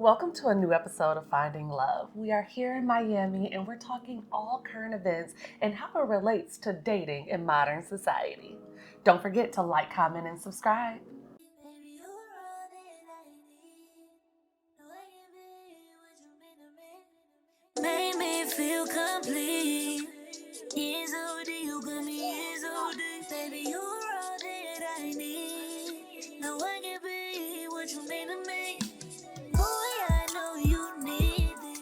Welcome to a new episode of Finding Love. We are here in Miami and we're talking all current events and how it relates to dating in modern society. Don't forget to like, comment, and subscribe. Made me feel complete. Years OD, you got me years OD. Baby, you're all that I need. Now I can be what you mean to me. Boy, I know you need this.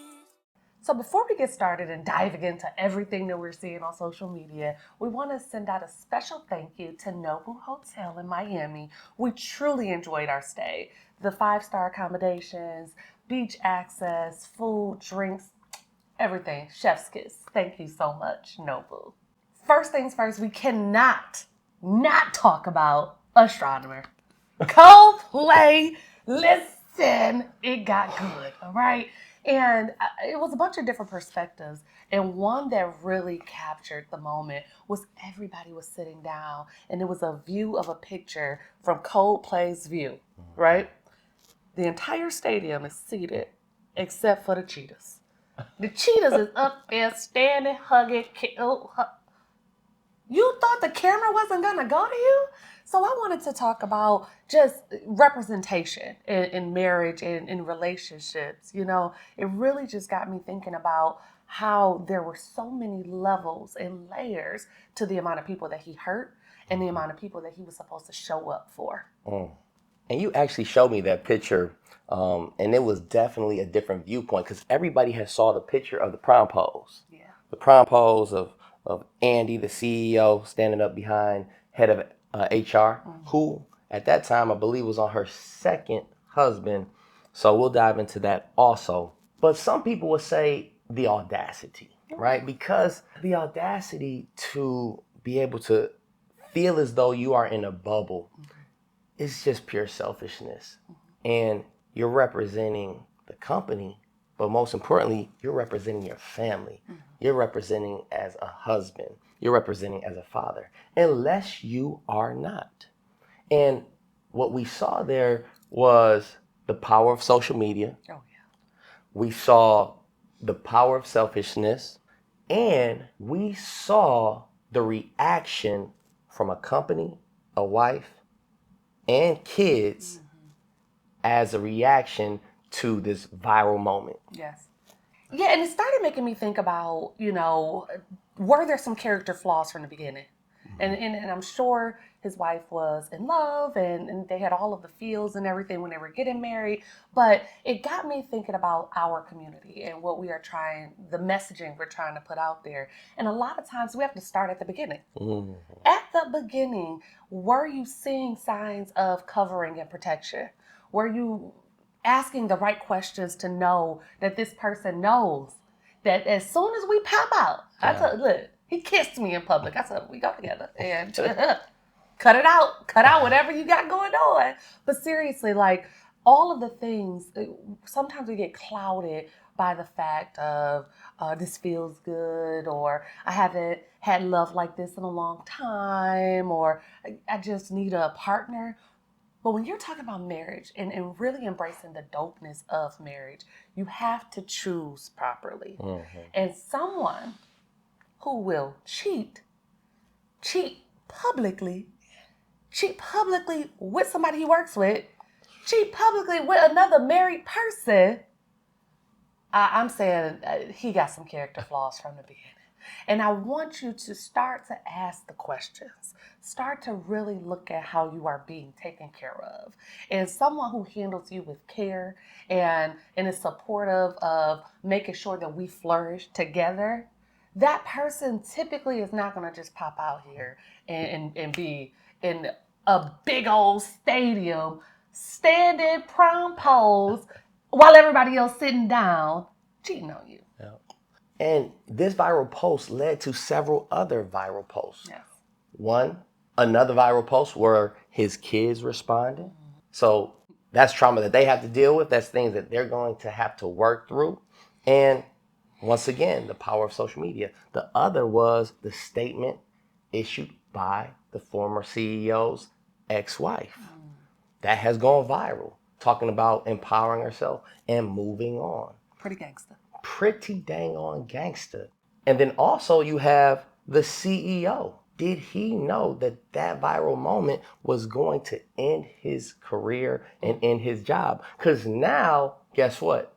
So before we get started and diving into everything that we're seeing on social media, we want to send out a special thank you to Nobu Hotel in Miami. We truly enjoyed our stay. The 5-star accommodations, beach access, food, drinks, everything. Chef's kiss. Thank you so much, Nobu. First things first, we cannot not talk about Astronomer. Coldplay, listen, it got good, all right? And it was a bunch of different perspectives. And one that really captured the moment was everybody was sitting down and it was a view of a picture from Coldplay's view, right? The entire stadium is seated except for the cheetahs. The cheetahs is up there standing, hugging. You thought the camera wasn't gonna go to you? So I wanted to talk about just representation in marriage and in relationships. You know, it really just got me thinking about how there were so many levels and layers to the amount of people that he hurt and the amount of people that he was supposed to show up for. And you actually showed me that picture, and it was definitely a different viewpoint because everybody had saw the picture of the prom pose. Yeah. The prom pose of Andy, the CEO, standing up behind head of HR, who at that time I believe was on her second husband. So we'll dive into that also. But some people would say the audacity, right? Because the audacity to be able to feel as though you are in a bubble is just pure selfishness. And you're representing the company, but most importantly, you're representing your family. You're representing as a husband. You're representing as a father, unless you are not. And what we saw there was the power of social media. Oh, yeah. We saw the power of selfishness, and we saw the reaction from a company, a wife, and kids as a reaction to this viral moment. Yes. Yeah, and it started making me think about, were there some character flaws from the beginning? And I'm sure his wife was in love and they had all of the feels and everything when they were getting married. But it got me thinking about our community and what we are trying, the messaging we're trying to put out there. And a lot of times we have to start at the beginning. At the beginning, were you seeing signs of covering and protection? Were you asking the right questions to know that this person knows that as soon as we pop out, I said, look, he kissed me in public. I said, we go together and cut it out. Cut out whatever you got going on. But seriously, like all of the things, sometimes we get clouded by the fact of this feels good, or I haven't had love like this in a long time, or I just need a partner. But when you're talking about marriage and really embracing the dopeness of marriage, you have to choose properly. And someone who will cheat publicly with somebody he works with, cheat publicly with another married person, I'm saying he got some character flaws from the beginning. And I want you to start to ask the questions. Start to really look at how you are being taken care of. And someone who handles you with care and is supportive of making sure that we flourish together, that person typically is not going to just pop out here and be in a big old stadium, standing prom pose while everybody else sitting down, cheating on you. And this viral post led to several other viral posts. Yes. Another viral post where his kids responded. So that's trauma that they have to deal with. That's things that they're going to have to work through. And once again, the power of social media. The other was the statement issued by the former CEO's ex-wife. That has gone viral talking about empowering herself and moving on. Pretty gangster. Pretty dang on gangster. And then also you have the CEO. Did he know that that viral moment was going to end his career and end his job? Because now, guess what?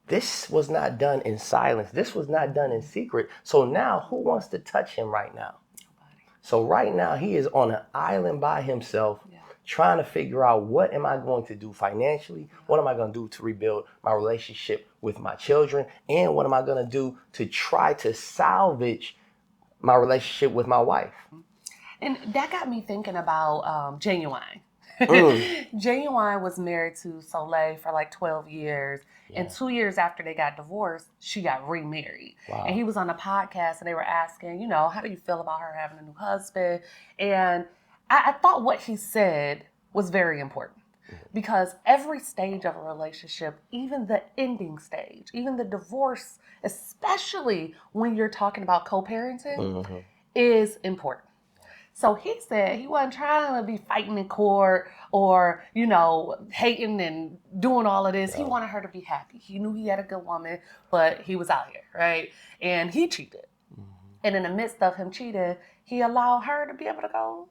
This was not done in silence. This was not done in secret. So now who wants to touch him right now? Nobody. So right now he is on an island by himself, trying to figure out what am I going to do financially? What am I going to do to rebuild my relationship with my children? And what am I going to do to try to salvage my relationship with my wife? And that got me thinking about Ginuwine. Ginuwine was married to Sole for like 12 years. And 2 years after they got divorced, she got remarried. Wow. And he was on a podcast and they were asking, you know, how do you feel about her having a new husband? And I thought what he said was very important. Because every stage of a relationship, even the ending stage, even the divorce, especially when you're talking about co-parenting, is important. So he said he wasn't trying to be fighting in court or, you know, hating and doing all of this. He wanted her to be happy. He knew he had a good woman, but he was out here, right? And he cheated. And in the midst of him cheating, he allowed her to be able to go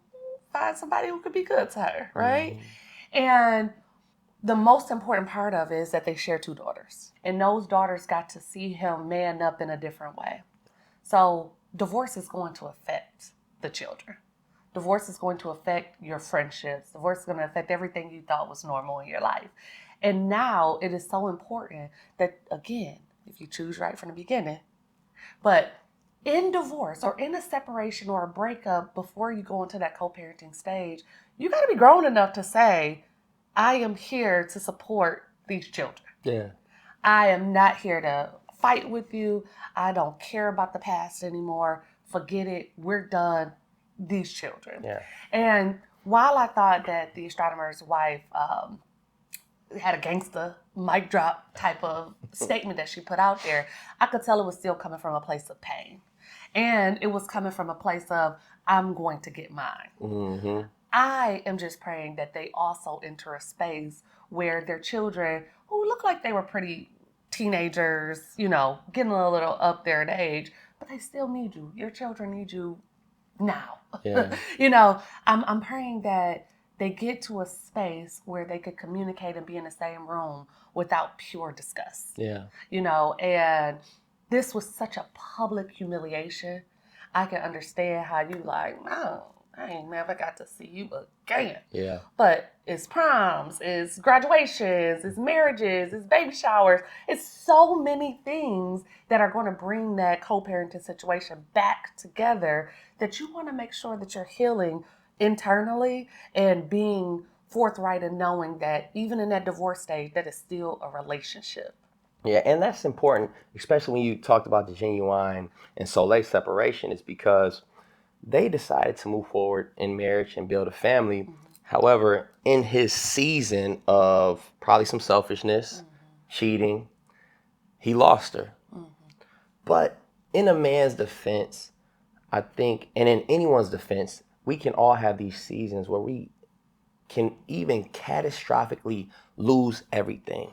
find somebody who could be good to her, right? And the most important part of it is that they share 2 daughters. And those daughters got to see him man up in a different way. So divorce is going to affect the children. Divorce is going to affect your friendships. Divorce is going to affect everything you thought was normal in your life. And now it is so important that, again, if you choose right from the beginning, but in divorce or in a separation or a breakup, before you go into that co-parenting stage, you got to be grown enough to say, I am here to support these children. Yeah. I am not here to fight with you. I don't care about the past anymore. Forget it. We're done. These children. Yeah. And while I thought that the astronomer's wife had a gangster mic drop type of statement that she put out there, I could tell it was still coming from a place of pain. And it was coming from a place of, I'm going to get mine. I am just praying that they also enter a space where their children, who look like they were pretty teenagers, you know, getting a little up there in age, but they still need you. Your children need you now. Yeah. You know, I'm praying that they get to a space where they could communicate and be in the same room without pure disgust. Yeah. You know, and this was such a public humiliation. I can understand how you like, no, I ain't never got to see you again. Yeah. But it's proms, it's graduations, it's marriages, it's baby showers. It's so many things that are going to bring that co-parenting situation back together that you want to make sure that you're healing internally and being forthright and knowing that even in that divorce stage, that is still a relationship. Yeah, and that's important, especially when you talked about the Ginuwine and Sole separation, is because they decided to move forward in marriage and build a family. However, in his season of probably some selfishness, cheating, he lost her. But in a man's defense, I think, and in anyone's defense, we can all have these seasons where we can even catastrophically lose everything.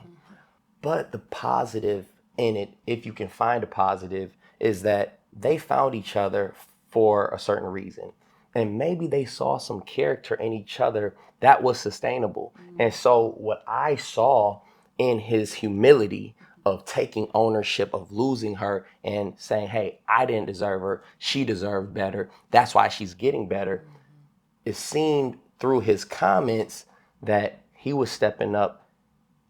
But the positive in it, if you can find a positive, is that they found each other for a certain reason. And maybe they saw some character in each other that was sustainable. And so what I saw in his humility of taking ownership of losing her and saying, hey, I didn't deserve her. She deserved better. That's why she's getting better. It seemed through his comments that he was stepping up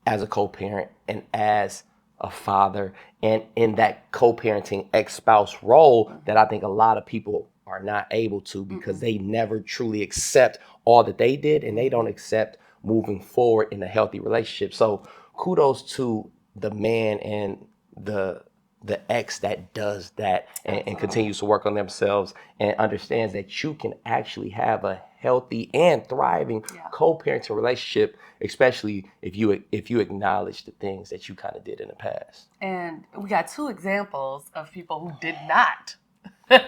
as a co-parent and as a father, and in that co-parenting ex-spouse role that I think a lot of people are not able to because they never truly accept all that they did and they don't accept moving forward in a healthy relationship. So kudos to the man and the ex that does that and continues to work on themselves and understands that you can actually have a healthy and thriving co-parenting relationship, especially if you acknowledge the things that you kind of did in the past. And we got 2 examples of people who did not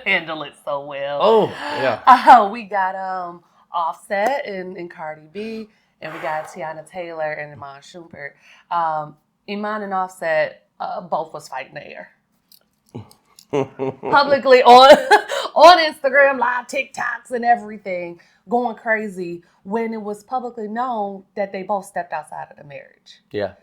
handle it so well. Oh, yeah. We got Offset and Cardi B. and we got Teyana Taylor and Iman Shumpert. Iman and Offset both was fighting the air. Publicly on Instagram, live TikToks and everything, going crazy when it was publicly known that they both stepped outside of the marriage. Yeah.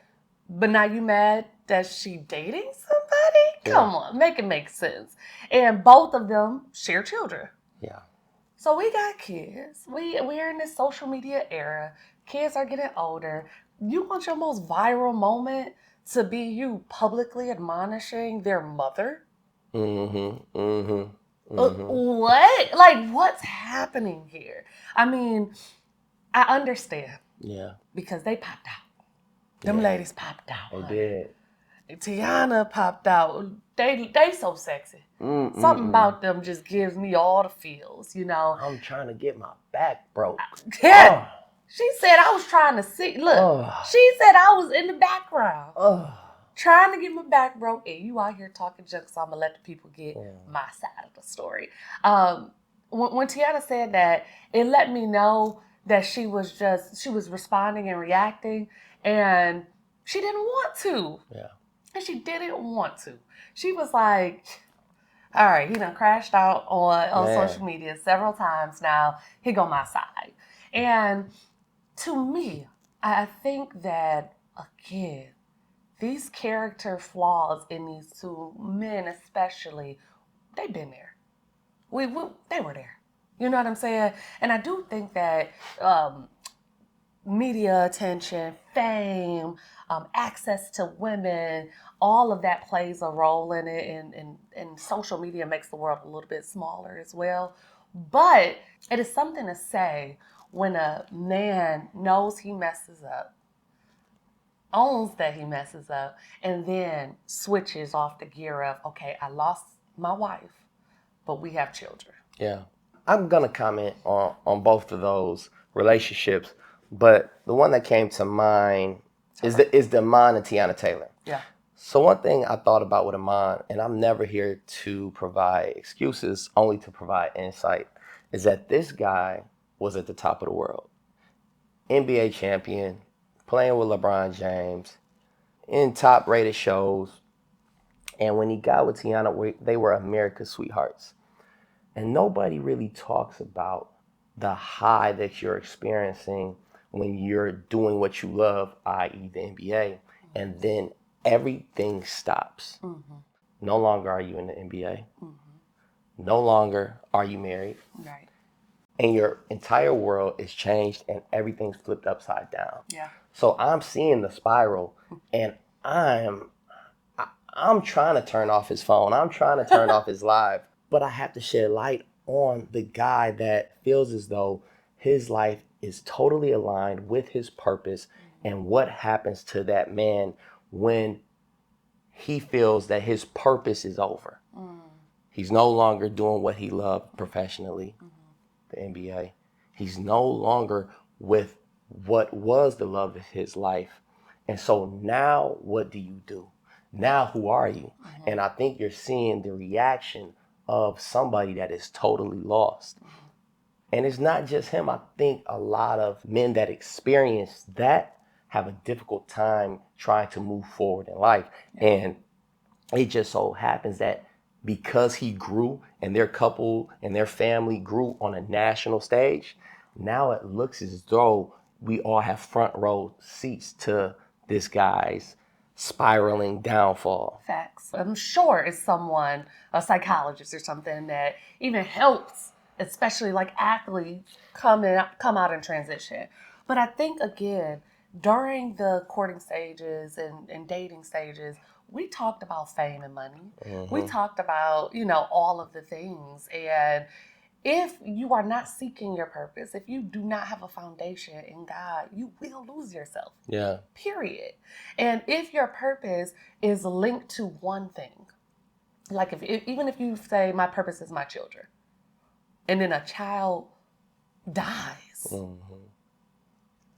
But now you mad that she dating somebody? Come on, make it make sense. And both of them share children. Yeah. So we got kids. We're in this social media era. Kids are getting older. You want your most viral moment to be you publicly admonishing their mother? What? Like, what's happening here? I mean, I understand. Yeah. Because they popped out. Them ladies popped out. They did. Tiana popped out. They so sexy. Something about them just gives me all the feels, you know. I'm trying to get my back broke. Yeah. Oh. She said I was trying to see. Look, she said I was in the background. Trying to get my back broke, and you out here talking junk, so I'm going to let the people get my side of the story. When Teyana said that, it let me know that she was responding and reacting, and she didn't want to. Yeah. And she didn't want to. She was like, all right, he done crashed out on social media several times now. He go my side. And to me, I think that, again, these character flaws in these two men especially, they've been there. They were there. You know what I'm saying? And I do think that media attention, fame, access to women, all of that plays a role in it, and social media makes the world a little bit smaller as well. But it is something to say when a man knows he messes up, owns that he messes up, and then switches off the gear of, okay, I lost my wife, but we have children. Yeah. I'm going to comment on both of those relationships, but the one that came to mind is the Iman and Teyana Taylor. Yeah. So one thing I thought about with Iman, and I'm never here to provide excuses, only to provide insight, is that this guy was at the top of the world. NBA champion, playing with LeBron James, in top-rated shows. And when he got with Teyana, they were America's sweethearts. And nobody really talks about the high that you're experiencing when you're doing what you love, i.e. the NBA, and then everything stops. Mm-hmm. No longer are you in the NBA. Mm-hmm. No longer are you married. Right. And your entire world is changed and everything's flipped upside down. Yeah. So I'm seeing the spiral, and I'm trying to turn off his phone. I'm trying to turn off his live. But I have to shed light on the guy that feels as though his life is totally aligned with his purpose, and what happens to that man when he feels that his purpose is over. He's no longer doing what he loved professionally, the NBA. He's no longer with what was the love of his life. And so now what do you do? Now who are you? And I think you're seeing the reaction of somebody that is totally lost. And it's not just him. I think a lot of men that experience that have a difficult time trying to move forward in life. And it just so happens that because he grew and their couple and their family grew on a national stage, now it looks as though we all have front row seats to this guy's spiraling downfall. Facts. I'm sure it's someone, a psychologist or something, that even helps, especially like athletes, come out and transition. But I think, again, during the courting stages and dating stages, we talked about fame and money. We talked about, all of the things. And if you are not seeking your purpose, if you do not have a foundation in God, you will lose yourself. Yeah. Period. And if your purpose is linked to one thing, like even if you say my purpose is my children, and then a child dies,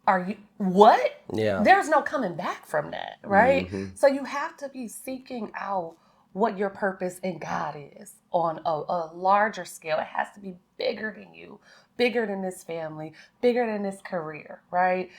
are you what? Yeah. There's no coming back from that, right? So you have to be seeking out what your purpose in God is on a larger scale. It has to be bigger than you, bigger than this family, bigger than this career, right?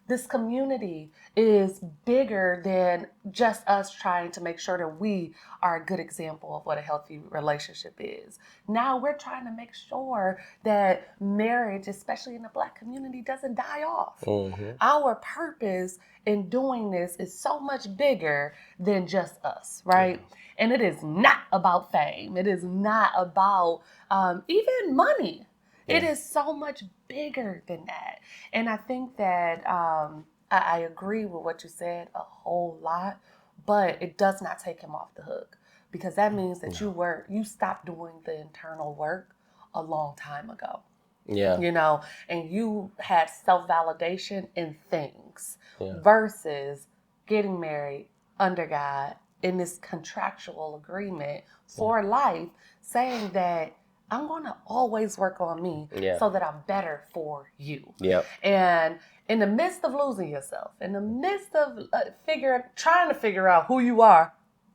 This community is bigger than just us trying to make sure that we are a good example of what a healthy relationship is. Now we're trying to make sure that marriage, especially in the Black community, doesn't die off. Mm-hmm. Our purpose in doing this is so much bigger than just us, right? Yeah. And it is not about fame. It is not about even money. Yeah. It is so much bigger than that. And I think that I agree with what you said a whole lot, but it does not take him off the hook, because that means that you stopped doing the internal work a long time ago. Yeah. You know, and you had self-validation in things versus getting married under God in this contractual agreement for life, saying that I'm going to always work on me so that I'm better for you. Yep. And in the midst of losing yourself, in the midst of trying to figure out who you are,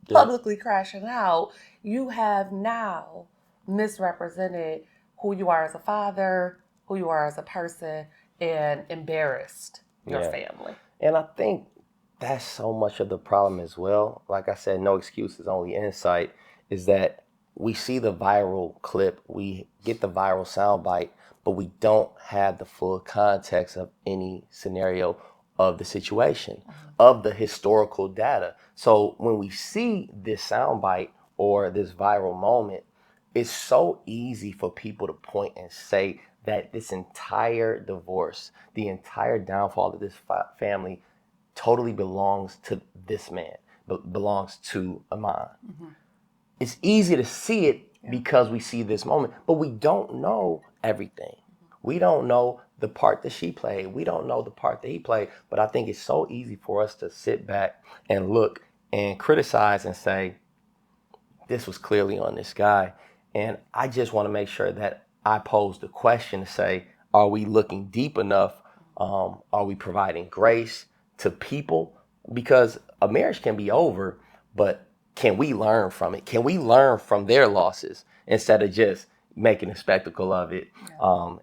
publicly crashing out, you have now misrepresented who you are as a father, who you are as a person, and embarrassed your family. And I think that's so much of the problem as well. Like I said, no excuses, only insight, is that we see the viral clip, we get the viral soundbite, but we don't have the full context of any scenario of the situation, of the historical data. So when we see this soundbite or this viral moment, it's so easy for people to point and say that this entire divorce, the entire downfall of this family totally belongs to this man, belongs to Iman. Mm-hmm. It's easy to see it because we see this moment, but we don't know everything. We don't know the part that she played. We don't know the part that he played. But I think it's so easy for us to sit back and look and criticize and say, this was clearly on this guy. And I just want to make sure that I pose the question to say, are we looking deep enough? Are we providing grace to people? Because a marriage can be over, but can we learn from it? Can we learn from their losses instead of just making a spectacle of it,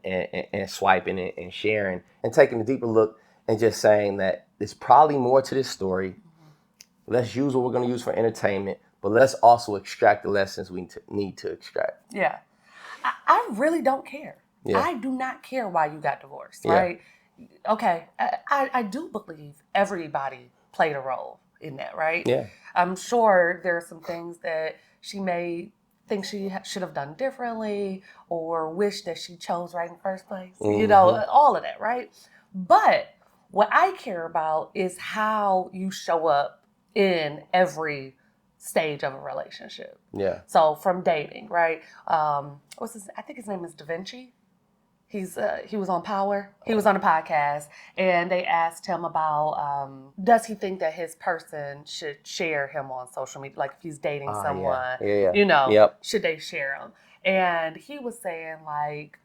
and swiping it and sharing and taking a deeper look and just saying that there's probably more to this story. Mm-hmm. Let's use what we're going to use for entertainment, but let's also extract the lessons we need to extract. Yeah. I really don't care. Yeah. I do not care why you got divorced, right? Okay. I do believe everybody played a role in that, right? Yeah. I'm sure there are some things that she may think she should have done differently or wish that she chose right in the first place. Mm-hmm. You know, all of that, right? But what I care about is how you show up in every stage of a relationship. Yeah. So from dating, right? I think his name is Da Vinci. He was on Power. He was on a podcast, and they asked him about does he think that his person should share him on social media, like if he's dating someone, you know, should they share him? And he was saying, like,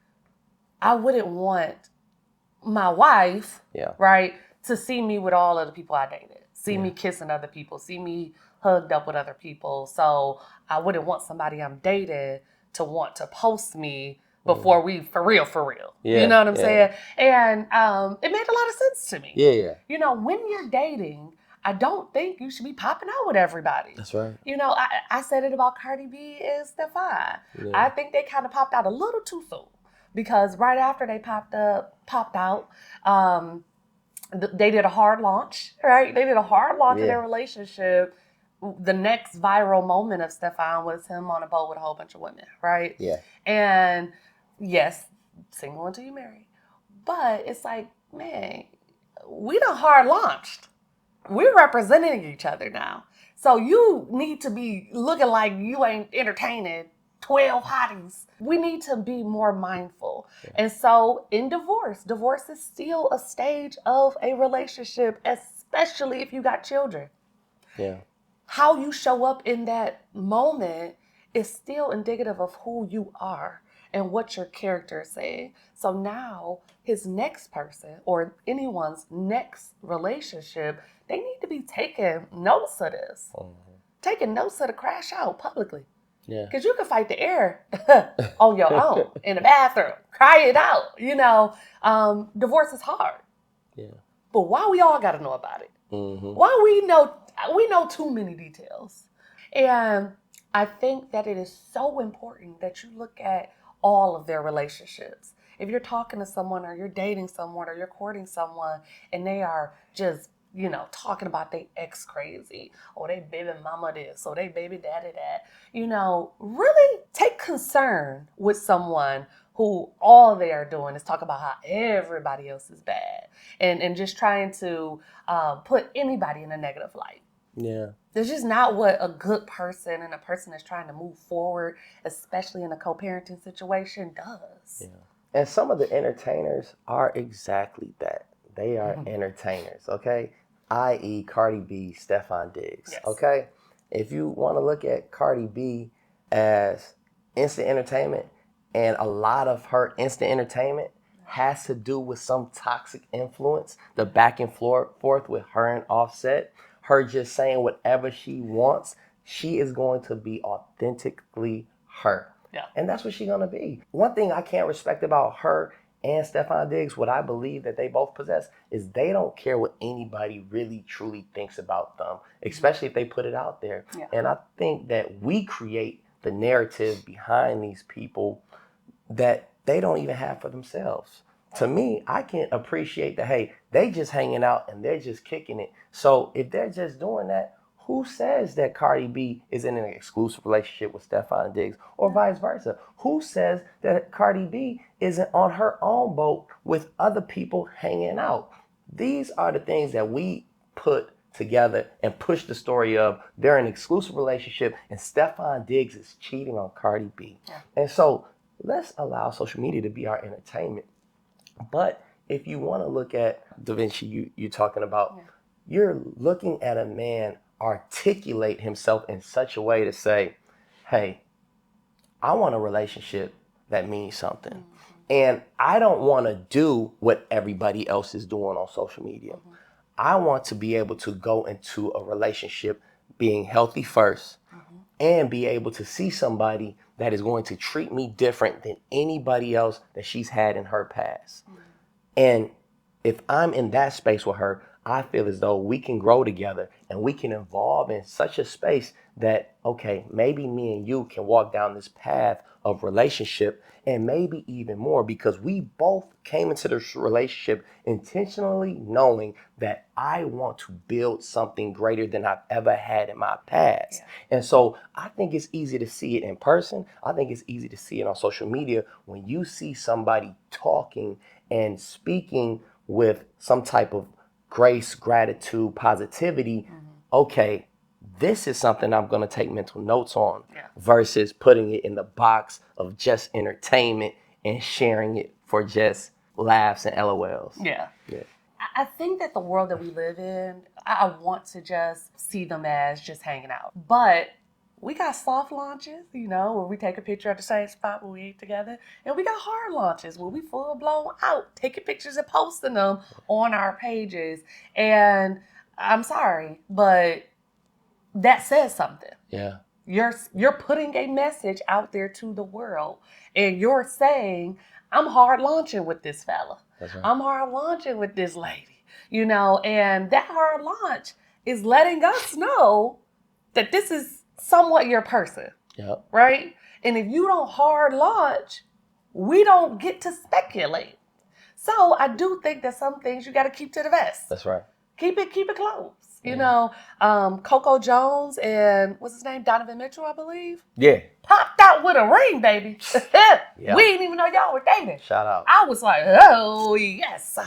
I wouldn't want my wife, right, to see me with all of the people I dated, see me kissing other people, see me hugged up with other people. So I wouldn't want somebody I'm dating to want to post me before we, for real. You know what I'm saying? And it made a lot of sense to me. Yeah. You know, when you're dating, I don't think you should be popping out with everybody. That's right. You know, I said it about Cardi B and Stephen. Yeah. I think they kind of popped out a little too soon, because right after they popped out, they did a hard launch, right? They did a hard launch of their relationship. The next viral moment of Stephen was him on a boat with a whole bunch of women, right? Yeah. And yes, single until you marry. But it's like, man, we done hard launched. We're representing each other now. So you need to be looking like you ain't entertaining 12 hotties. We need to be more mindful. Yeah. And so in divorce is still a stage of a relationship, especially if you got children. Yeah. How you show up in that moment is still indicative of who you are and what your character is saying. So now his next person or anyone's next relationship, they need to be taking notes of this. Mm-hmm. Taking notes of the crash out publicly. Yeah. Because you can fight the air on your own in the bathroom, cry it out. Divorce is hard. Yeah. But why we all got to know about it? Mm-hmm. Why we know too many details. And I think that it is so important that you look at all of their relationships. If you're talking to someone or you're dating someone or you're courting someone and they are just, talking about they ex crazy or they baby mama this or they baby daddy that, really take concern with someone who all they are doing is talk about how everybody else is bad and just trying to put anybody in a negative light. Yeah. That's just not what a good person and a person that's trying to move forward, especially in a co-parenting situation, does. Yeah. And some of the entertainers are exactly that. They are entertainers, okay? I.e. Cardi B, Stephen Diggs, Yes. okay? If you want to look at Cardi B as instant entertainment, and a lot of her instant entertainment has to do with some toxic influence, the back and forth with her and Offset, her just saying whatever she wants, she is going to be authentically her. Yeah. And that's what she's going to be. One thing I can't respect about her and Stephen Diggs, what I believe that they both possess, is they don't care what anybody really truly thinks about them, especially if they put it out there. Yeah. And I think that we create the narrative behind these people that they don't even have for themselves. To me, I can appreciate that, hey, they just hanging out and they're just kicking it. So if they're just doing that, who says that Cardi B is in an exclusive relationship with Stephen Diggs or vice versa? Who says that Cardi B isn't on her own boat with other people hanging out? These are the things that we put together and push the story of they're in an exclusive relationship and Stephen Diggs is cheating on Cardi B. Yeah. And so let's allow social media to be our entertainment. But if you want to look at Da Vinci, you're talking about, you're looking at a man articulate himself in such a way to say, hey, I want a relationship that means something. Mm-hmm. And I don't want to do what everybody else is doing on social media. Mm-hmm. I want to be able to go into a relationship being healthy first, mm-hmm. and be able to see somebody that is going to treat me different than anybody else that she's had in her past. Mm-hmm. And if I'm in that space with her, I feel as though we can grow together and we can evolve in such a space that, okay, maybe me and you can walk down this path of relationship and maybe even more, because we both came into this relationship intentionally knowing that I want to build something greater than I've ever had in my past. Yeah. And so I think it's easy to see it in person. I think it's easy to see it on social media when you see somebody talking and speaking with some type of grace, gratitude, positivity. Mm-hmm. Okay, this is something I'm going to take mental notes on, versus putting it in the box of just entertainment and sharing it for just laughs and LOLs. Yeah. I think that the world that we live in, I want to just see them as just hanging out. But we got soft launches, where we take a picture at the same spot where we eat together. And we got hard launches where we full blown out, taking pictures and posting them on our pages. And I'm sorry, but that says something. Yeah. You're putting a message out there to the world. And you're saying, I'm hard launching with this fella. That's right. I'm hard launching with this lady. And that hard launch is letting us know that this is somewhat your person. Yep. Right? And if you don't hard launch, we don't get to speculate. So I do think that some things you got to keep to the vest. That's right. Keep it close. Coco Jones and what's his name? Donovan Mitchell, I believe. Yeah. Popped out with a ring, baby. Yeah. We didn't even know y'all were dating. Shout out. I was like, oh, yes.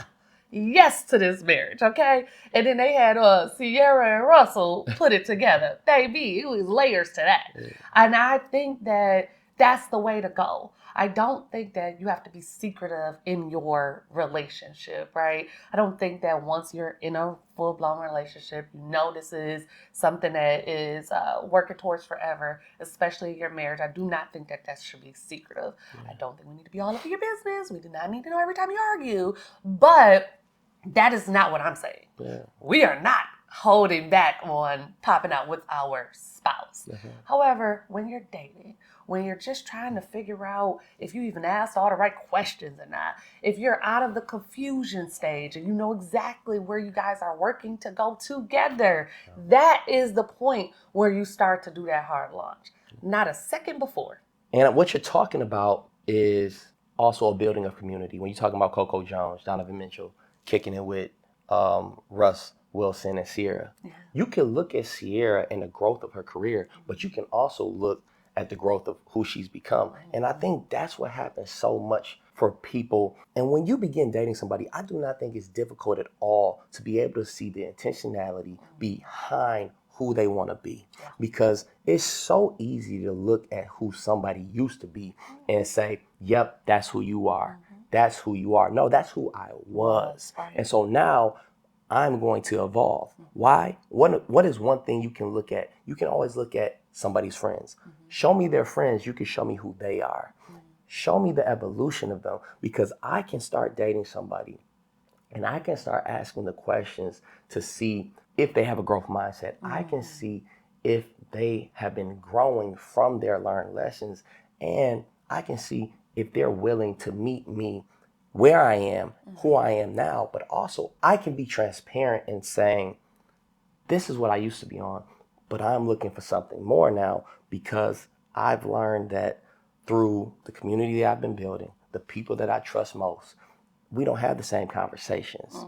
Yes to this marriage, okay? And then they had Sierra and Russell put it together. Baby, it was layers to that. Yeah. And I think that that's the way to go. I don't think that you have to be secretive in your relationship, right? I don't think that once you're in a full-blown relationship, this is something that is working towards forever, especially your marriage. I do not think that should be secretive. Yeah. I don't think we need to be all over your business. We do not need to know every time you argue. But that is not what I'm saying. Yeah. We are not holding back on popping out with our spouse. However, when you're dating, when you're just trying to figure out if you even asked all the right questions or not, if you're out of the confusion stage and you know exactly where you guys are working to go together, that is the point where you start to do that hard launch. Not a second before. And what you're talking about is also a building of community. When you're talking about Coco Jones, Donovan Mitchell, kicking it with Russ Wilson and Sierra, you can look at Sierra and the growth of her career, but you can also look at the growth of who she's become. And I think that's what happens so much for people. And when you begin dating somebody, I do not think it's difficult at all to be able to see the intentionality behind who they want to be, because it's so easy to look at who somebody used to be and say, yep, that's who you are. That's who you are. No, that's who I was. And so now I'm going to evolve. Why? What is one thing you can look at? You can always look at somebody's friends. Show me their friends. You can show me who they are. Show me the evolution of them, because I can start dating somebody and I can start asking the questions to see if they have a growth mindset. I can see if they have been growing from their learned lessons, and I can see if they're willing to meet me where I am, who I am now. But also I can be transparent in saying, this is what I used to be on, but I'm looking for something more now, because I've learned that through the community that I've been building, the people that I trust most, we don't have the same conversations.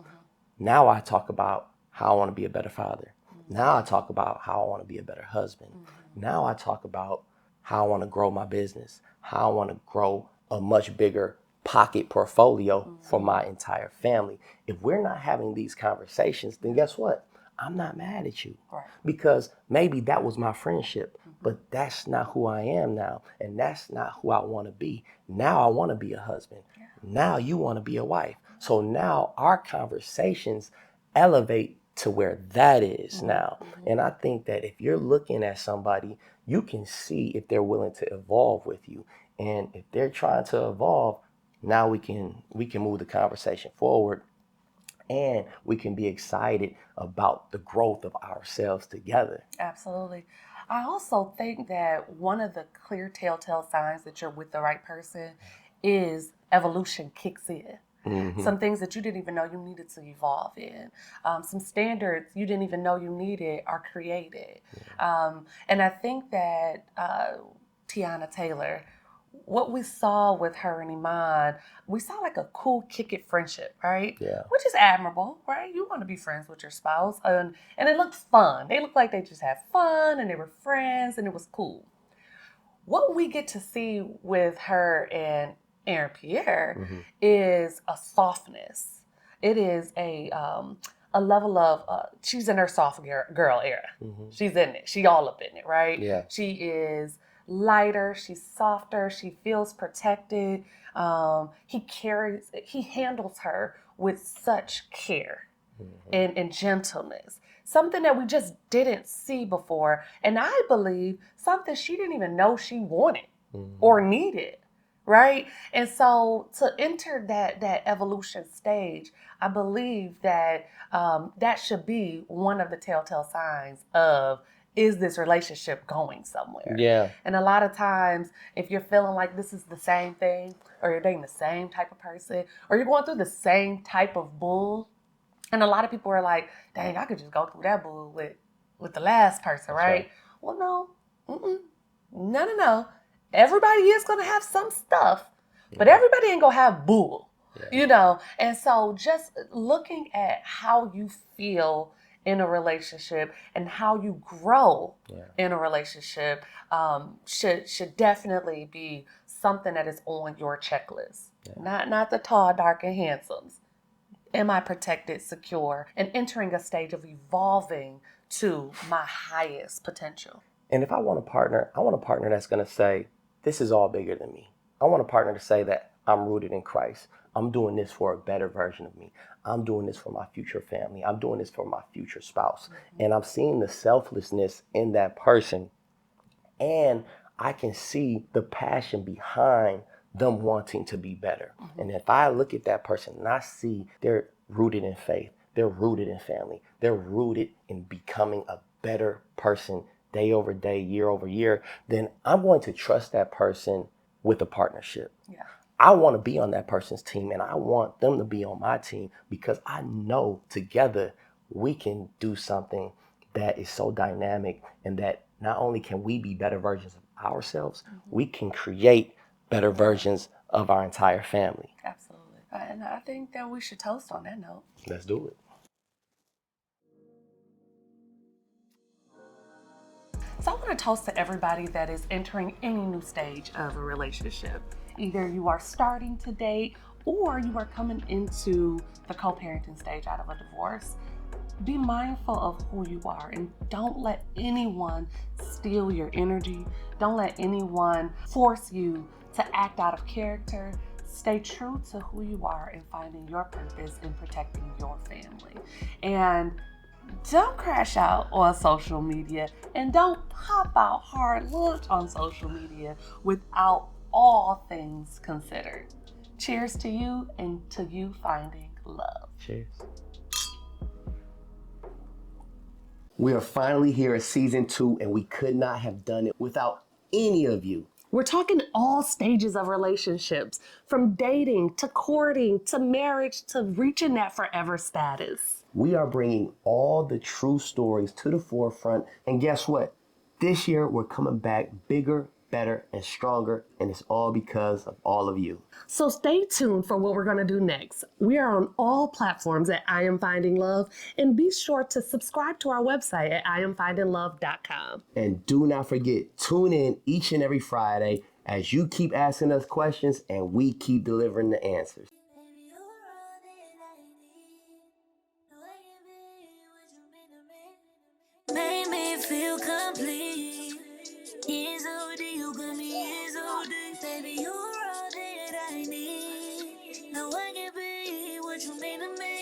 Now I talk about how I want to be a better father. Now I talk about how I want to be a better husband. Now I talk about how I want to grow my business, how I want to grow a much bigger pocket portfolio for my entire family. If we're not having these conversations, then guess what? I'm not mad at you, because maybe that was my friendship, but that's not who I am now. And that's not who I want to be. Now I want to be a husband. Now you want to be a wife. So now our conversations elevate to where that is now. And I think that if you're looking at somebody, you can see if they're willing to evolve with you. And if they're trying to evolve, now we can move the conversation forward, and we can be excited about the growth of ourselves together. Absolutely. I also think that one of the clear telltale signs that you're with the right person is evolution kicks in. Some things that you didn't even know you needed to evolve in. Some standards you didn't even know you needed are created. And I think that Teyana Taylor, what we saw with her and Iman, we saw like a cool kick it friendship, right? Yeah. Which is admirable, right? You want to be friends with your spouse. And it looked fun. They looked like they just had fun and they were friends and it was cool. What we get to see with her and Aaron Pierre is a softness. It is a level of, she's in her soft girl era. She's in it. She all up in it, right? Yeah. She is lighter. She's softer. She feels protected. He handles her with such care and gentleness. Something that we just didn't see before. And I believe something she didn't even know she wanted or needed. Right? And so to enter that evolution stage, I believe that that should be one of the telltale signs of, is this relationship going somewhere? Yeah. And a lot of times, if you're feeling like this is the same thing, or you're dating the same type of person, or you're going through the same type of bull, and a lot of people are like, dang, I could just go through that bull with the last person, right? Well, no. No. Everybody is going to have some stuff, but everybody ain't going to have bull, you know? And so just looking at how you feel in a relationship and how you grow in a relationship should definitely be something that is on your checklist. Not the tall, dark, and handsomes. Am I protected, secure, and entering a stage of evolving to my highest potential? And if I want a partner that's going to say, this is all bigger than me. I want a partner to say that I'm rooted in Christ. I'm doing this for a better version of me. I'm doing this for my future family. I'm doing this for my future spouse. And I'm seeing the selflessness in that person. And I can see the passion behind them wanting to be better. And if I look at that person and I see they're rooted in faith, they're rooted in family. They're rooted in becoming a better person day over day, year over year, then I'm going to trust that person with a partnership. Yeah. I want to be on that person's team and I want them to be on my team because I know together we can do something that is so dynamic and that not only can we be better versions of ourselves, we can create better versions of our entire family. Absolutely. And I think that we should toast on that note. Let's do it. So I want to toast to everybody that is entering any new stage of a relationship. Either you are starting to date or you are coming into the co-parenting stage out of a divorce. Be mindful of who you are and don't let anyone steal your energy. Don't let anyone force you to act out of character. Stay true to who you are and finding your purpose in protecting your family. And don't crash out on social media and don't pop out hard lunch on social media without all things considered. Cheers to you and to you finding love. Cheers. We are finally here at season 2 and we could not have done it without any of you. We're talking all stages of relationships, from dating to courting to marriage to reaching that forever status. We are bringing all the true stories to the forefront. And guess what? This year, we're coming back bigger, better, and stronger. And it's all because of all of you. So stay tuned for what we're going to do next. We are on all platforms at I Am Finding Love. And be sure to subscribe to our website at IamFindingLove.com. And do not forget, tune in each and every Friday as you keep asking us questions and we keep delivering the answers. Baby, you're all that I need. No, I can be what you mean to me. Make me feel complete. It's OD, you got me, it's OD. Baby, you're all that I need. No, I can be what you mean to me.